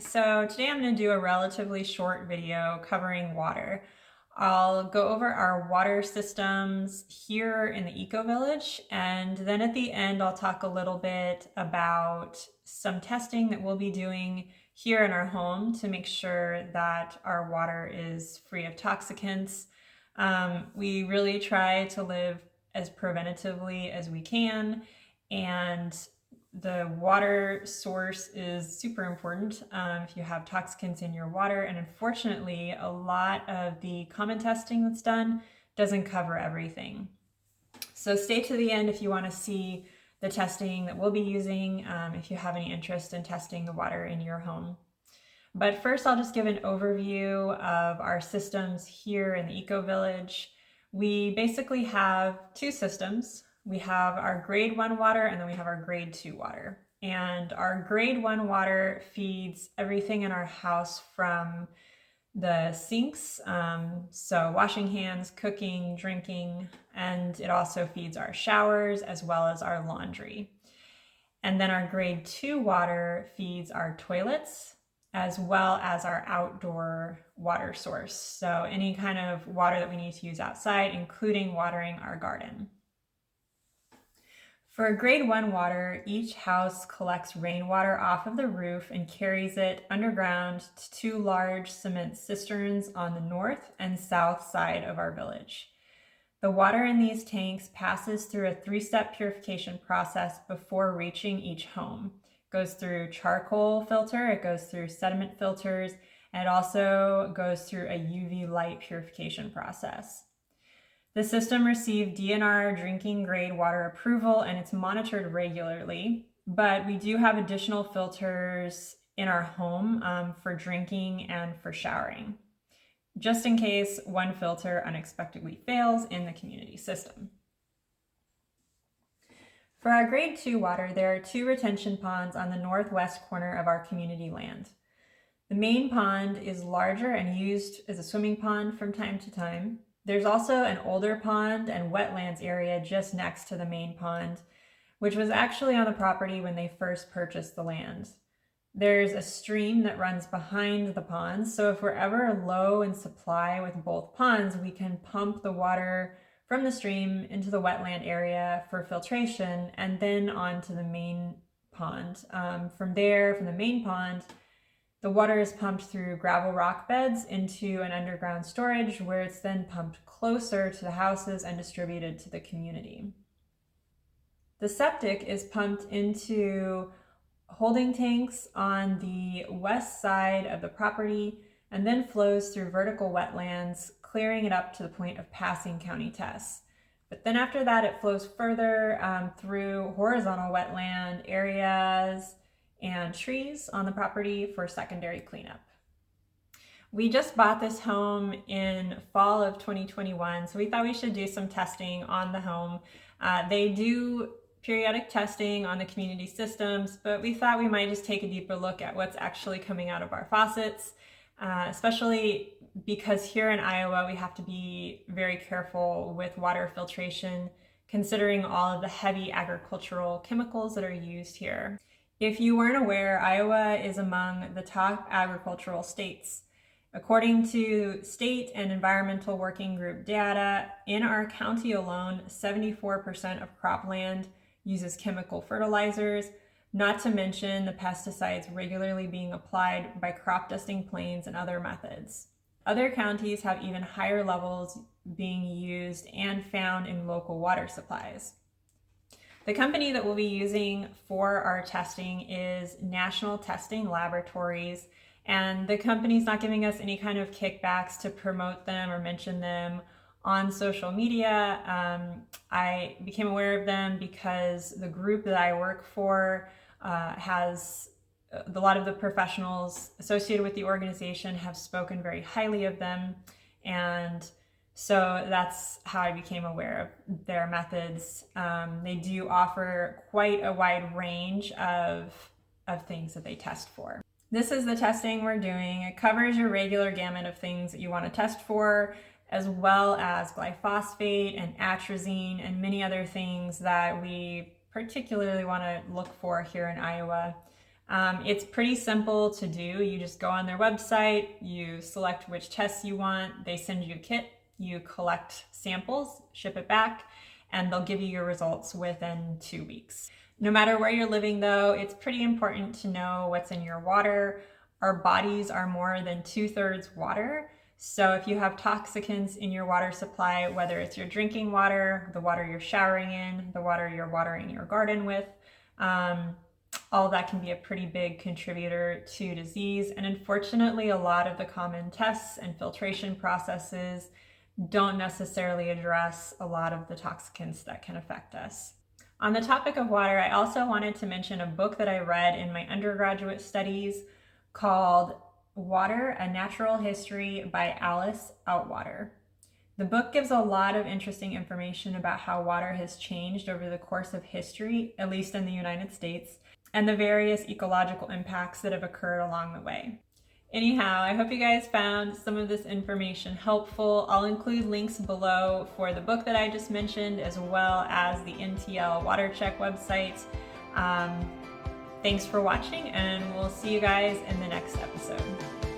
So today I'm going to do a relatively short video covering water. I'll go over our water systems here in the Ecovillage, and then at the end I'll talk a little bit about some testing that we'll be doing here in our home to make sure that our water is free of toxicants. We really try to live as preventatively as we can, and the water source is super important if you have toxicants in your water, and unfortunately a lot of the common testing that's done doesn't cover everything. So stay to the end if you want to see the testing that we'll be using, if you have any interest in testing the water in your home. But first I'll just give an overview of our systems here in the Ecovillage. We basically have two systems. We have our grade 1 water and then we have our grade 2 water. And our grade 1 water feeds everything in our house from the sinks, so washing hands, cooking, drinking, and it also feeds our showers as well as our laundry. And then our grade 2 water feeds our toilets as well as our outdoor water source. So any kind of water that we need to use outside, including watering our garden. For grade 1 water, each house collects rainwater off of the roof and carries it underground to two large cement cisterns on the north and south side of our village. The water in these tanks passes through a 3-step purification process before reaching each home. It goes through charcoal filter, it goes through sediment filters, and it also goes through a UV light purification process. The system received DNR drinking grade water approval and it's monitored regularly, but we do have additional filters in our home for drinking and for showering, just in case one filter unexpectedly fails in the community system. For our grade 2 water, there are 2 retention ponds on the northwest corner of our community land. The main pond is larger and used as a swimming pond from time to time. There's also an older pond and wetlands area just next to the main pond, which was actually on the property when they first purchased the land. There's a stream that runs behind the ponds, so if we're ever low in supply with both ponds, we can pump the water from the stream into the wetland area for filtration and then onto the main pond. From the main pond, the water is pumped through gravel rock beds into an underground storage where it's then pumped closer to the houses and distributed to the community. The septic is pumped into holding tanks on the west side of the property and then flows through vertical wetlands, clearing it up to the point of passing county tests. But then after that, it flows further through horizontal wetland areas and trees on the property for secondary cleanup. We just bought this home in fall of 2021, so we thought we should do some testing on the home. They do periodic testing on the community systems, but we thought we might just take a deeper look at what's actually coming out of our faucets, especially because here in Iowa we have to be very careful with water filtration, considering all of the heavy agricultural chemicals that are used here. If you weren't aware, Iowa is among the top agricultural states. According to state and environmental working group data, in our county alone, 74% of cropland uses chemical fertilizers, not to mention the pesticides regularly being applied by crop dusting planes and other methods. Other counties have even higher levels being used and found in local water supplies. The company that we'll be using for our testing is National Testing Laboratories, and the company's not giving us any kind of kickbacks to promote them or mention them on social media. I became aware of them because the group that I work for has a lot of the professionals associated with the organization have spoken very highly of them, and so that's how I became aware of their methods. They do offer quite a wide range of things that they test for. This is the testing we're doing. It covers your regular gamut of things that you want to test for, as well as glyphosate and atrazine and many other things that we particularly want to look for here in Iowa. It's pretty simple to do. You just go on their website, you select which tests you want, they send you a kit, you collect samples, ship it back, and they'll give you your results within 2 weeks. No matter where you're living though, it's pretty important to know what's in your water. Our bodies are more than 2/3 water. So if you have toxicants in your water supply, whether it's your drinking water, the water you're showering in, the water you're watering your garden with, all of that can be a pretty big contributor to disease. And unfortunately, a lot of the common tests and filtration processes don't necessarily address a lot of the toxicants that can affect us. On the topic of water, I also wanted to mention a book that I read in my undergraduate studies called Water, A Natural History by Alice Outwater. The book gives a lot of interesting information about how water has changed over the course of history, at least in the United States, and the various ecological impacts that have occurred along the way. Anyhow, I hope you guys found some of this information helpful. I'll include links below for the book that I just mentioned, as well as the NTL Water Check website. Thanks for watching, and we'll see you guys in the next episode.